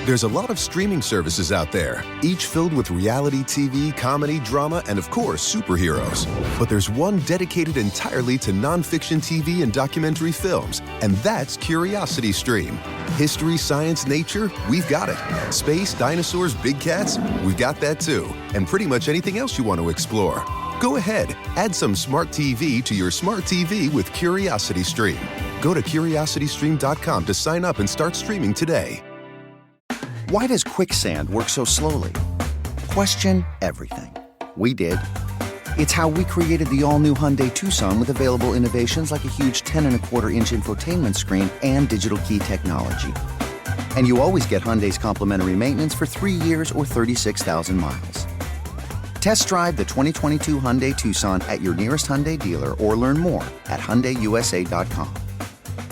There's a lot of streaming services out there, each filled with reality TV, comedy, drama, and of course, superheroes. But there's one dedicated entirely to nonfiction TV and documentary films, and that's Curiosity Stream. History, science, nature, we've got it. Space, dinosaurs, big cats, we've got that too. And pretty much anything else you want to explore. Go ahead, add some smart TV to your smart TV with Curiosity Stream. Go to curiositystream.com to sign up and start streaming today. Why does quicksand work so slowly? Question everything. We did. It's how we created the all-new Hyundai Tucson with available innovations like a huge 10.25-inch infotainment screen and digital key technology. And you always get Hyundai's complimentary maintenance for 3 years or 36,000 miles. Test drive the 2022 Hyundai Tucson at your nearest Hyundai dealer or learn more at HyundaiUSA.com.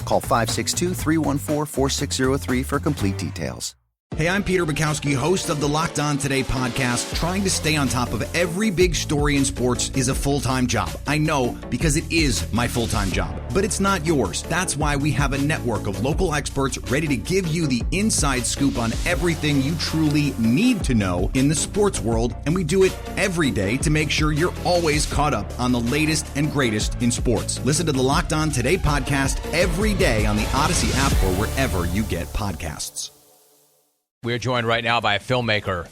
Call 562-314-4603 for complete details. Hey, I'm Peter Bukowski, host of the Locked On Today podcast. Trying to stay on top of every big story in sports is a full-time job. I know, because it is my full-time job. But it's not yours. That's why we have a network of local experts ready to give you the inside scoop on everything you truly need to know in the sports world. And we do it every day to make sure you're always caught up on the latest and greatest in sports. Listen to the Locked On Today podcast every day on the Odyssey app or wherever you get podcasts. We're joined right now by a filmmaker,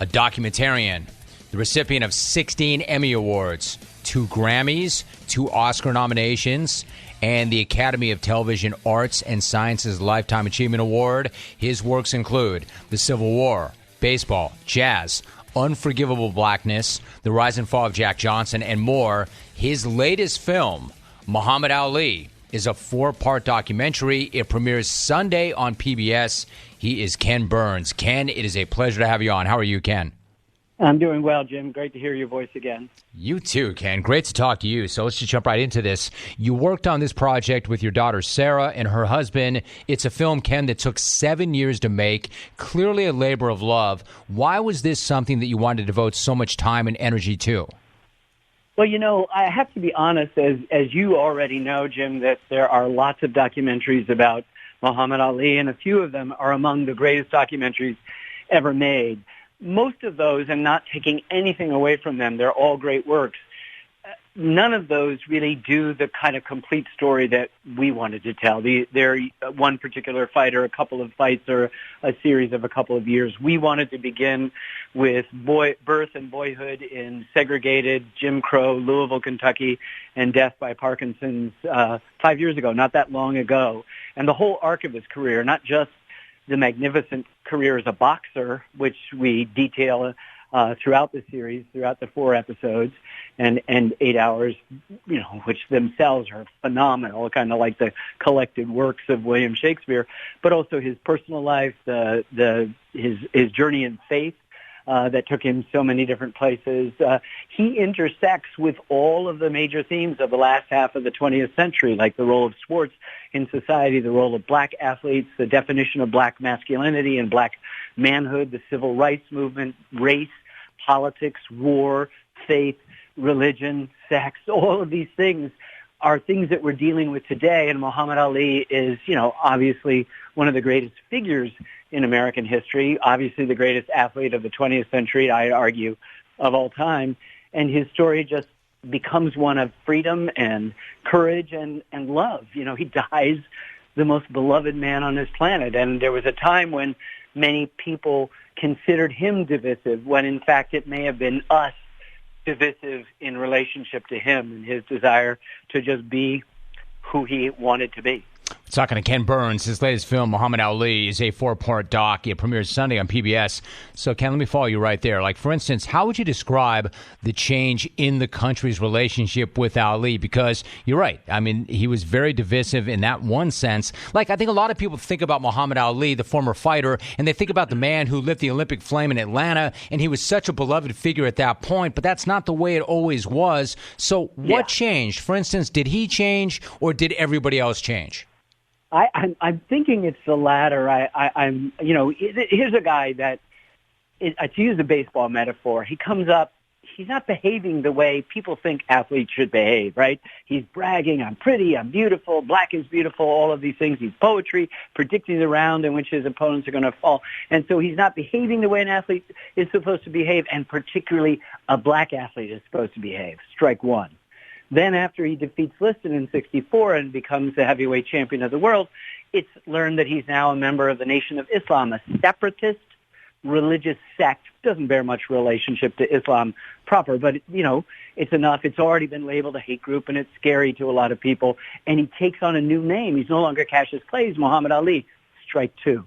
a documentarian, the recipient of 16 Emmy Awards, 2 Grammys, 2 Oscar nominations, and the Academy of Television Arts and Sciences Lifetime Achievement Award. His works include The Civil War, Baseball, Jazz, Unforgivable Blackness, The Rise and Fall of Jack Johnson, and more. His latest film, Muhammad Ali, is a 4-part documentary. It premieres Sunday on PBS. He is Ken Burns. Ken, it is a pleasure to have you on. How are you, Ken? I'm doing well, Jim. Great to hear your voice again. You too, Ken. Great to talk to you. So let's just jump right into this. You worked on this project with your daughter, Sarah, and her husband. It's a film, Ken, that took 7 years to make. Clearly a labor of love. Why was this something that you wanted to devote so much time and energy to? Well, you know, I have to be honest, as you already know, Jim, that there are lots of documentaries about Muhammad Ali, and a few of them are among the greatest documentaries ever made. Most of those, and not taking anything away from them, they're all great works. None of those really do the kind of complete story that we wanted to tell. They're one particular fight or a couple of fights or a series of a couple of years. We wanted to begin with birth and boyhood in segregated Jim Crow, Louisville, Kentucky, and death by Parkinson's 5 years ago, not that long ago. And the whole arc of his career, not just the magnificent career as a boxer, which we detail throughout the series, throughout the 4 episodes and 8 hours, you know, which themselves are phenomenal, kind of like the collected works of William Shakespeare, but also his personal life, his journey in faith that took him so many different places. He intersects with all of the major themes of the last half of the 20th century, like the role of sports in society, the role of black athletes, the definition of black masculinity and black manhood, the civil rights movement, race, politics, war, faith, religion, sex. All of these things are things that we're dealing with today, and Muhammad Ali is, you know, obviously one of the greatest figures in American history, obviously the greatest athlete of the 20th century, I'd argue, of all time, and his story just becomes one of freedom and courage and love. You know, he dies the most beloved man on this planet, and there was a time when many people considered him divisive, when in fact it may have been us divisive in relationship to him and his desire to just be who he wanted to be. Talking to Ken Burns, his latest film, Muhammad Ali, is a 4-part doc. It premieres Sunday on PBS. So, Ken, let me follow you right there. Like, for instance, how would you describe the change in the country's relationship with Ali? Because you're right. I mean, he was very divisive in that one sense. Like, I think a lot of people think about Muhammad Ali, the former fighter, and they think about the man who lit the Olympic flame in Atlanta, and he was such a beloved figure at that point, but that's not the way it always was. So what changed? For instance, did he change, or did everybody else change? I'm thinking it's the latter. I'm, you know, here's a guy that, to use a baseball metaphor, he comes up, he's not behaving the way people think athletes should behave, right? He's bragging, I'm pretty, I'm beautiful, black is beautiful, all of these things. He's poetry, predicting the round in which his opponents are going to fall. And so he's not behaving the way an athlete is supposed to behave, and particularly a black athlete is supposed to behave. Strike one. Then after he defeats Liston in 1964 and becomes the heavyweight champion of the world, it's learned that he's now a member of the Nation of Islam, a separatist religious sect. Doesn't bear much relationship to Islam proper, but, it's enough. It's already been labeled a hate group, and it's scary to a lot of people. And he takes on a new name. He's no longer Cassius Clay. He's Muhammad Ali. Strike two.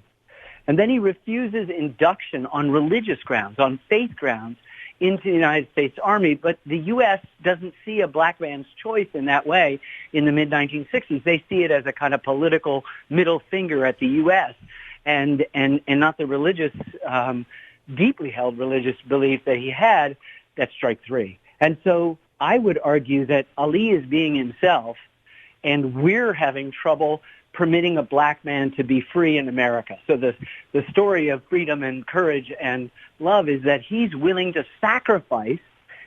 And then he refuses induction on religious grounds, on faith grounds, into the United States Army. But the U.S. doesn't see a black man's choice in that way in the mid-1960s. They see it as a kind of political middle finger at the U.S., and not the religious, deeply held religious belief that he had. That's strike three. And so I would argue that Ali is being himself, and we're having trouble permitting a black man to be free in America. So the story of freedom and courage and love is that he's willing to sacrifice,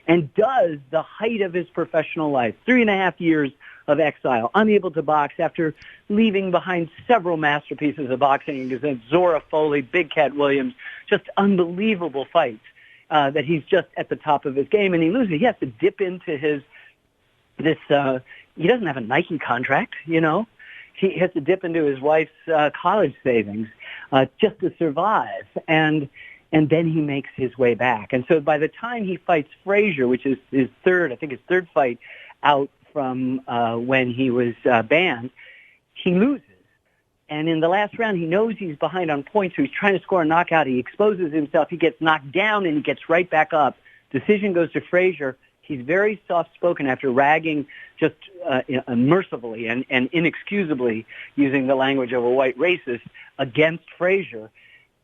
and does, the height of his professional life, 3.5 years of exile, unable to box after leaving behind several masterpieces of boxing against Zora Foley, Big Cat Williams, just unbelievable fights, that he's just at the top of his game, and he loses. He has to dip into he doesn't have a Nike contract, He has to dip into his wife's college savings just to survive, and then he makes his way back. And so by the time he fights Frazier, which is his third fight out from when he was banned, he loses. And in the last round, he knows he's behind on points, so he's trying to score a knockout. He exposes himself. He gets knocked down, and he gets right back up. Decision goes to Frazier. He's very soft-spoken after ragging just mercifully and inexcusably, using the language of a white racist, against Frazier.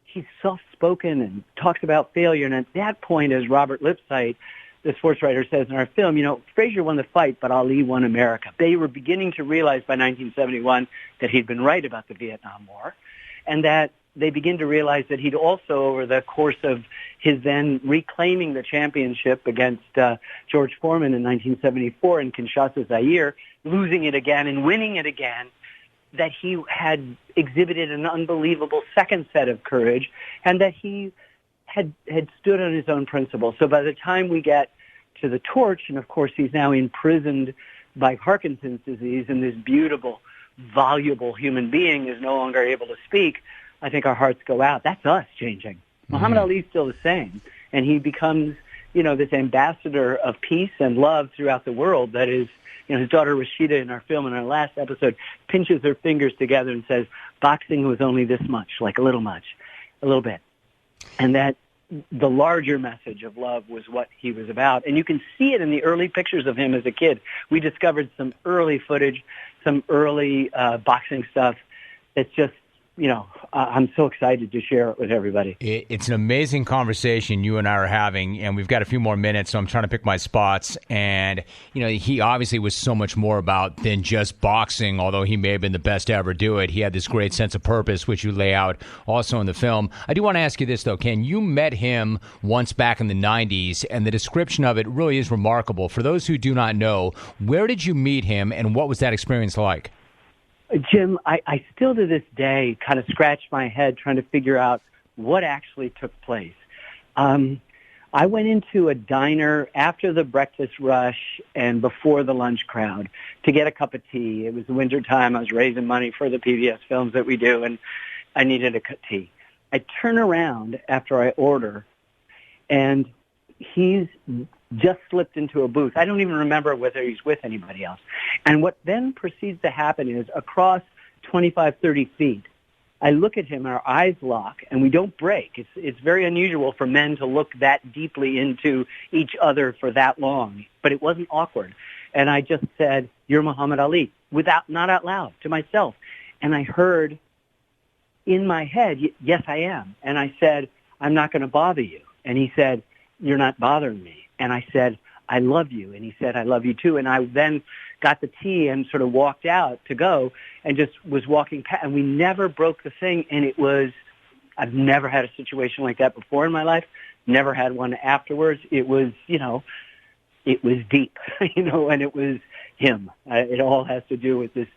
He's soft-spoken and talks about failure. And at that point, as Robert Lipsyte, the sports writer, says in our film, Frazier won the fight, but Ali won America. They were beginning to realize by 1971 that he'd been right about the Vietnam War, and that they begin to realize that he'd also, over the course of his then reclaiming the championship against George Foreman in 1974 in Kinshasa, Zaire, losing it again and winning it again, that he had exhibited an unbelievable second set of courage, and that he had stood on his own principles. So by the time we get to the torch, and of course he's now imprisoned by Parkinson's disease, and this beautiful, voluble human being is no longer able to speak, I think our hearts go out. That's us changing. Muhammad Ali's still the same, and he becomes, this ambassador of peace and love throughout the world. That is, his daughter Rashida in our film, in our last episode, pinches her fingers together and says, boxing was only this much, like a little bit. And that the larger message of love was what he was about. And you can see it in the early pictures of him as a kid. We discovered some early footage, some early boxing stuff that's just, I'm so excited to share it with everybody. It's an amazing conversation you and I are having, and we've got a few more minutes, so I'm trying to pick my spots. And, he obviously was so much more about than just boxing, although he may have been the best to ever do it. He had this great sense of purpose, which you lay out also in the film. I do want to ask you this, though, Ken. You met him once back in the 90s, and the description of it really is remarkable. For those who do not know, where did you meet him, and what was that experience like? Jim, I still to this day kind of scratch my head trying to figure out what actually took place. I went into a diner after the breakfast rush and before the lunch crowd to get a cup of tea. It was the winter time. I was raising money for the PBS films that we do, and I needed a cup of tea. I turn around after I order, and he's just slipped into a booth. I don't even remember whether he's with anybody else. And what then proceeds to happen is across 25, 30 feet, I look at him, our eyes lock, and we don't break. It's very unusual for men to look that deeply into each other for that long, but it wasn't awkward. And I just said, "You're Muhammad Ali," not out loud, to myself. And I heard in my head, "Yes, I am." And I said, "I'm not going to bother you." And he said, "You're not bothering me." And I said, "I love you." And he said, "I love you too." And I then got the tea and sort of walked out to go and just was walking past. And we never broke the thing. And it was I've never had a situation like that before in my life. Never had one afterwards. It was, it was deep, and it was him. It all has to do with this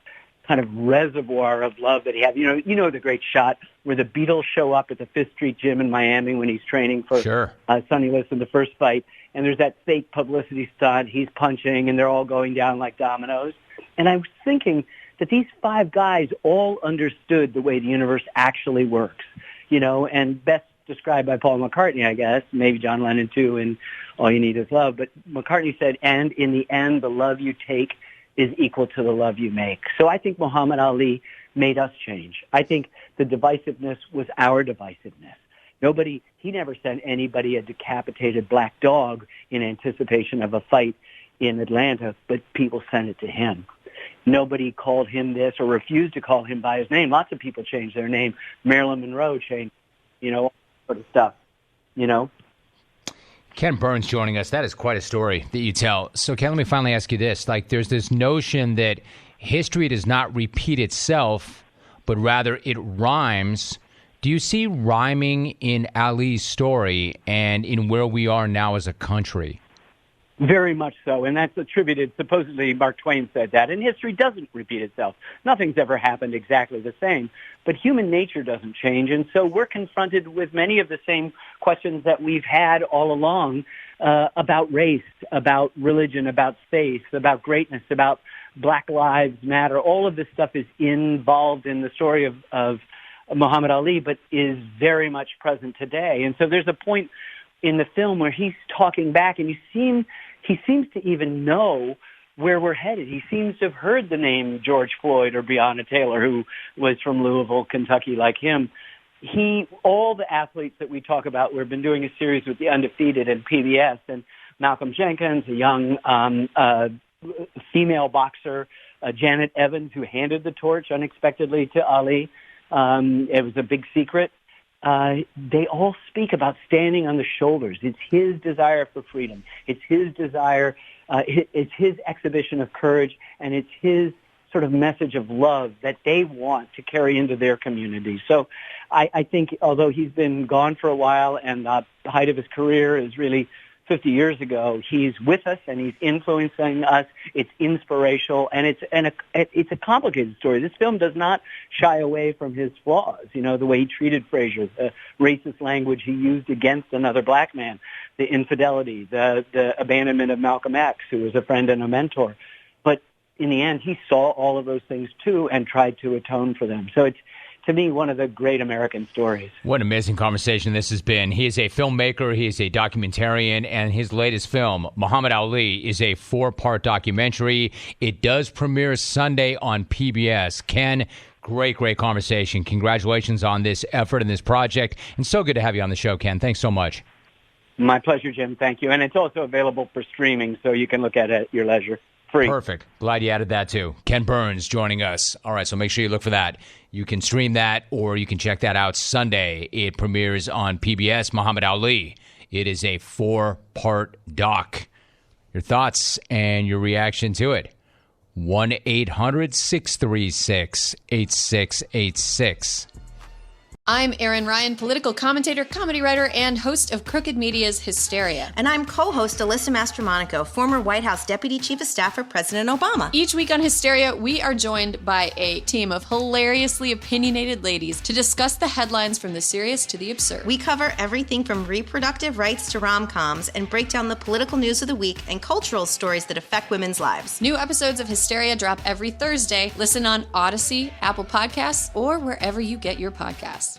kind of reservoir of love that he had. The great shot where the Beatles show up at the Fifth Street Gym in Miami when he's training for Sonny Liston, the first fight, and there's that fake publicity stunt. He's punching, and they're all going down like dominoes. And I was thinking that these 5 guys all understood the way the universe actually works, and best described by Paul McCartney, I guess, maybe John Lennon too, in All You Need Is Love. But McCartney said, and in the end, the love you take is equal to the love you make. So I think Muhammad Ali made us change. I think the divisiveness was our divisiveness. He never sent anybody a decapitated black dog in anticipation of a fight in Atlanta, but people sent it to him. Nobody called him this or refused to call him by his name. Lots of people changed their name. Marilyn Monroe changed, all sort of stuff, Ken Burns joining us. That is quite a story that you tell. So, Ken, let me finally ask you this. There's this notion that history does not repeat itself, but rather it rhymes. Do you see rhyming in Ali's story and in where we are now as a country? Very much so, and that's attributed, supposedly Mark Twain said that, and history doesn't repeat itself. Nothing's ever happened exactly the same, but human nature doesn't change, and so we're confronted with many of the same questions that we've had all along about race, about religion, about faith, about greatness, about Black Lives Matter. All of this stuff is involved in the story of Muhammad Ali, but is very much present today, and so there's a point in the film where he's talking back, and he seems to even know where we're headed. He seems to have heard the name George Floyd or Breonna Taylor, who was from Louisville, Kentucky, like him. All the athletes that we talk about, we've been doing a series with the Undefeated and PBS, and Malcolm Jenkins, a young female boxer, Janet Evans, who handed the torch unexpectedly to Ali. It was a big secret. They all speak about standing on the shoulders. It's his desire for freedom. It's his desire. It's his exhibition of courage, and it's his sort of message of love that they want to carry into their community. So I think although he's been gone for a while and the height of his career is really 50 years ago, he's with us and he's influencing us. It's inspirational, and it's a complicated story. This film does not shy away from his flaws. The way he treated Frazier, the racist language he used against another black man, the infidelity, the abandonment of Malcolm X, who was a friend and a mentor. But in the end, he saw all of those things too and tried to atone for them. So it's, to me, one of the great American stories. What an amazing conversation this has been. He is a filmmaker, he is a documentarian, and his latest film, Muhammad Ali, is a 4-part documentary. It does premiere Sunday on PBS. Ken, great conversation. Congratulations on this effort and this project. And so good to have you on the show, Ken. Thanks so much. My pleasure, Jim. Thank you. And it's also available for streaming, so you can look at it at your leisure. Free. Perfect. Glad you added that, too. Ken Burns joining us. All right, so make sure you look for that. You can stream that, or you can check that out Sunday. It premieres on PBS, Muhammad Ali. It is a 4-part doc. Your thoughts and your reaction to it. 1-800-636-8686. I'm Erin Ryan, political commentator, comedy writer, and host of Crooked Media's Hysteria. And I'm co-host Alyssa Mastromonaco, former White House Deputy Chief of Staff for President Obama. Each week on Hysteria, we are joined by a team of hilariously opinionated ladies to discuss the headlines from the serious to the absurd. We cover everything from reproductive rights to rom-coms and break down the political news of the week and cultural stories that affect women's lives. New episodes of Hysteria drop every Thursday. Listen on Odyssey, Apple Podcasts, or wherever you get your podcasts.